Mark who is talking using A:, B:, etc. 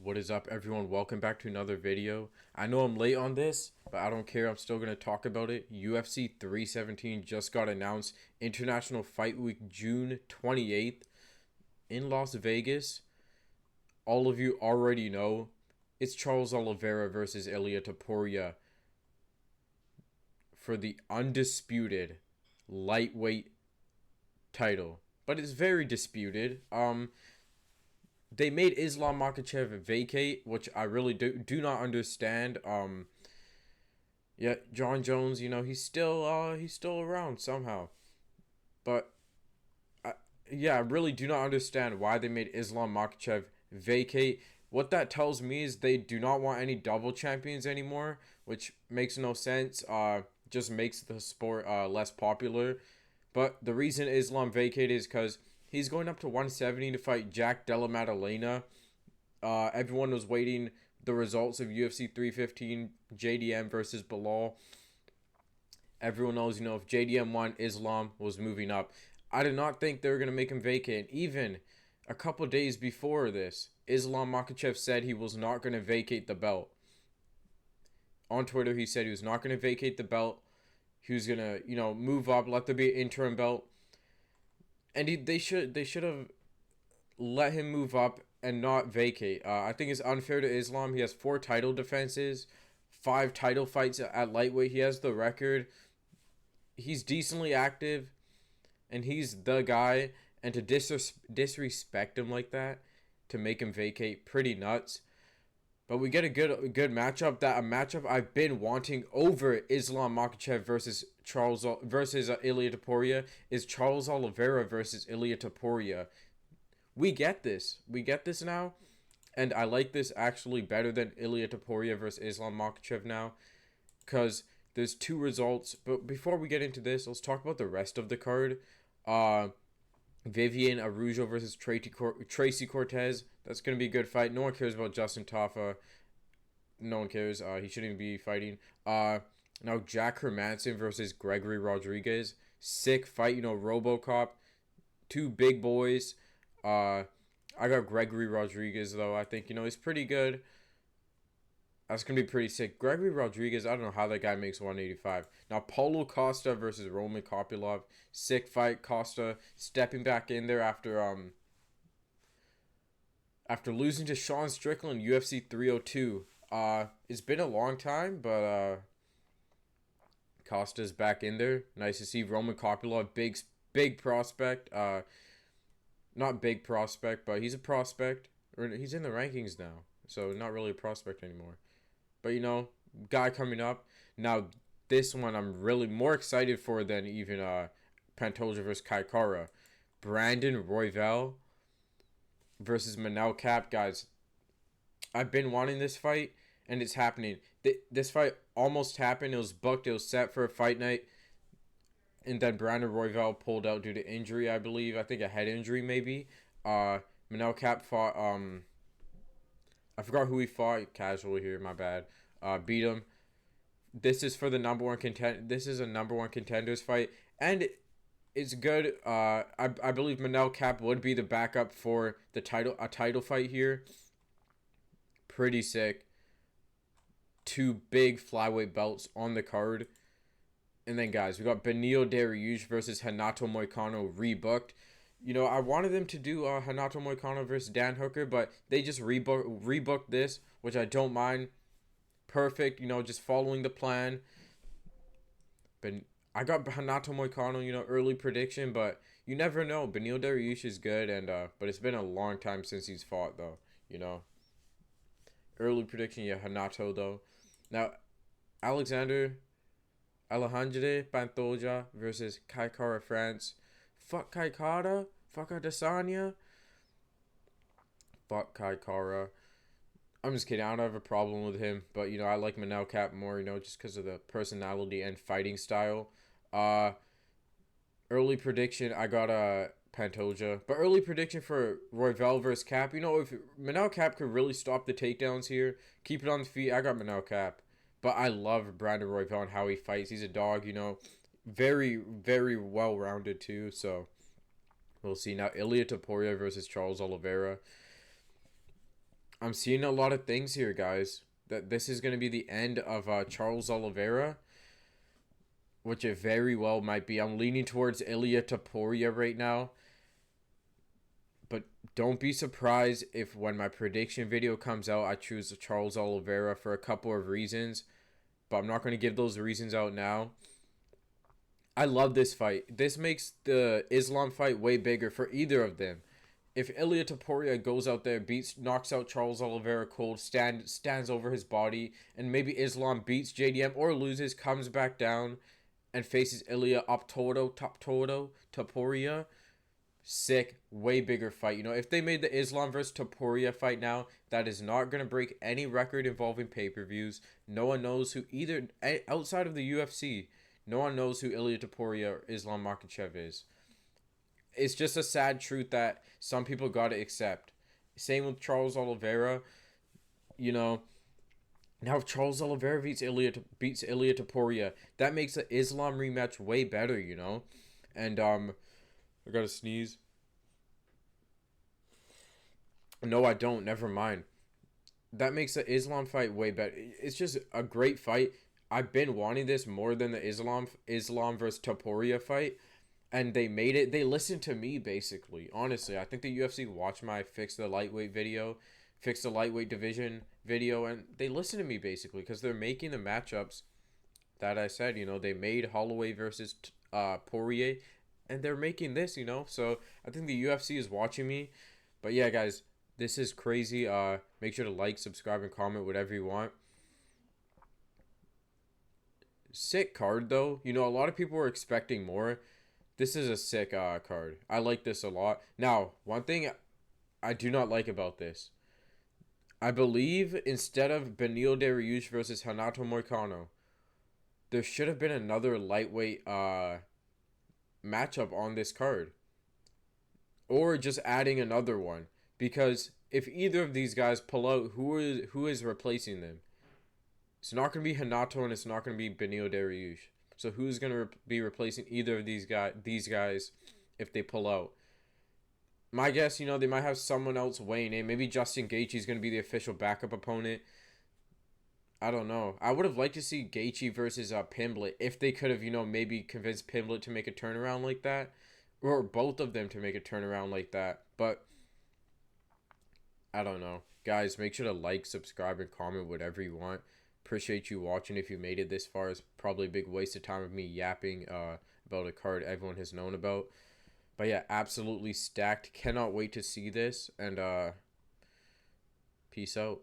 A: What is up, everyone? Welcome back to another video. I know I'm late on this, but I don't care. I'm still going to talk about it. UFC 317 just got announced. International Fight Week, June 28th in Las Vegas. All of you already know it's Charles Oliveira versus Ilia Topuria for the undisputed lightweight title. But it's very disputed. They made Islam Makhachev vacate, which I really do not understand. Yeah, John Jones, he's still around somehow. But yeah, I really do not understand why they made Islam Makhachev vacate. What that tells me is they do not want any double champions anymore, which makes no sense. Just makes the sport less popular. But the reason Islam vacated is because he's going up to 170 to fight Jack Della Maddalena. Everyone was waiting the results of UFC 315, JDM versus Bilal. Everyone knows, if JDM won, Islam was moving up. I did not think they were going to make him vacate. Even a couple days before this, Islam Makhachev said he was not going to vacate the belt. On Twitter, he said he was not going to vacate the belt. He was going to, move up, let there be an interim belt. And they should have let him move up and not vacate. I think it's unfair to Islam. He has 4 title defenses, 5 title fights at lightweight. He has the record. He's decently active, and he's the guy. And to disrespect him like that, to make him vacate, pretty nuts. But we get a good matchup. A matchup I've been wanting over Islam Makhachev versus Ilia Topuria is Charles Olivera versus Ilia Topuria. We get this. We get this now. And I like this actually better than Ilia Topuria versus Islam Makhachev now. Because there's 2 results. But before we get into this, let's talk about the rest of the card. Vivian Araujo versus Tracy Cortez. That's going to be a good fight. No one cares about Justin Tafa. No one cares. He shouldn't even be fighting. Now Jack Hermanson versus Gregory Rodriguez. Sick fight. RoboCop. 2 big boys. I got Gregory Rodriguez, though. I think, he's pretty good. That's going to be pretty sick. Gregory Rodriguez, I don't know how that guy makes 185. Now, Paulo Costa versus Roman Kopylov. Sick fight. Costa stepping back in there after losing to Sean Strickland, UFC 302. It's been a long time, but Costa's back in there. Nice to see Roman Kopylov, big prospect. Not big prospect, but he's a prospect. Or he's in the rankings now, so not really a prospect anymore. But, guy coming up. Now, this one I'm really more excited for than even Pantoja versus Kai Kara. Brandon Royval versus Manel Cap. Guys, I've been wanting this fight, and it's happening. This fight almost happened. It was booked. It was set for a fight night. And then Brandon Royval pulled out due to injury, I believe. I think a head injury, maybe. Manel Cap fought... I forgot who he fought. Casual here, my bad. Beat him. This is for the number 1 contender. This is a number 1 contenders fight, and it's good. I believe Manel Cap would be the backup for a title fight here. Pretty sick. 2 big flyweight belts on the card. And then, guys, we got Beneil Dariush versus Renato Moicano rebooked. I wanted them to do Renato Moicano versus Dan Hooker, but they just rebooked this, which I don't mind. Perfect, just following the plan. But I got Renato Moicano, early prediction, but you never know. Beneil Dariush is good, and but it's been a long time since he's fought, though. Early prediction, yeah, Renato, though. Now, Alejandro Pantoja versus Kai Kara France. Fuck Kai Kara. Fuck Adesanya. Fuck Kai Kara. I'm just kidding. I don't have a problem with him. But, I like Manel Cap more, just because of the personality and fighting style. Early prediction, I got Pantoja. But early prediction for Royval versus Cap. If Manel Cap could really stop the takedowns here, keep it on the feet, I got Manel Cap. But I love Brandon Royval and how he fights. He's a dog, very, very well-rounded, too. So, we'll see. Now, Ilia Topuria versus Charles Oliveira. I'm seeing a lot of things here, guys. That this is going to be the end of Charles Oliveira, which it very well might be. I'm leaning towards Ilia Topuria right now. But don't be surprised if when my prediction video comes out, I choose Charles Oliveira for a couple of reasons. But I'm not going to give those reasons out now. I love this fight. This makes the Islam fight way bigger for either of them. If Ilia Topuria goes out there, knocks out Charles Oliveira cold, stands over his body, and maybe Islam beats JDM or loses, comes back down, and faces Ilia top todo, Topuria, sick, way bigger fight. You know, if they made the Islam versus Topuria fight now, that is not going to break any record involving pay-per-views. No one knows who either, outside of the UFC, no one knows who Ilia Topuria or Islam Makhachev is. It's just a sad truth that some people got to accept. Same with Charles Oliveira. You know, now if Charles Oliveira beats Ilia Topuria, that makes the Islam rematch way better, you know? And, I gotta sneeze. No, I don't. Never mind. That makes the Islam fight way better. It's just a great fight. I've been wanting this more than the Islam versus Topuria fight, and they made it. They listened to me basically. Honestly, I think the UFC watched my fix the lightweight video, fix the lightweight division video, and they listened to me basically because they're making the matchups that I said. You know, they made Holloway versus Poirier, and they're making this. You know, so I think the UFC is watching me. But yeah, guys, this is crazy. Make sure to like, subscribe, and comment whatever you want. Sick card though. You know, a lot of people were expecting more. This is a sick card. I like this a lot. Now, one thing I do not like about this, I believe instead of Benil Dariush versus Hanato Moicano, there should have been another lightweight matchup on this card, or just adding another one. Because if either of these guys pull out, who is replacing them? It's not going to be Hanato and it's not going to be Benil Dariush. So who's going to be replacing either of these guys if they pull out? My guess, you know, they might have someone else weighing in. Maybe Justin Gaethje's going to be the official backup opponent. I don't know. I would have liked to see Gaethje versus Pimblett if they could have, you know, maybe convinced Pimblett to make a turnaround like that, or both of them to make a turnaround like that. But I don't know. Guys, make sure to like, subscribe, and comment whatever you want. Appreciate you watching. If you made it this far, it's probably a big waste of time of me yapping about a card everyone has known about. But yeah, absolutely stacked. Cannot wait to see this. And peace out.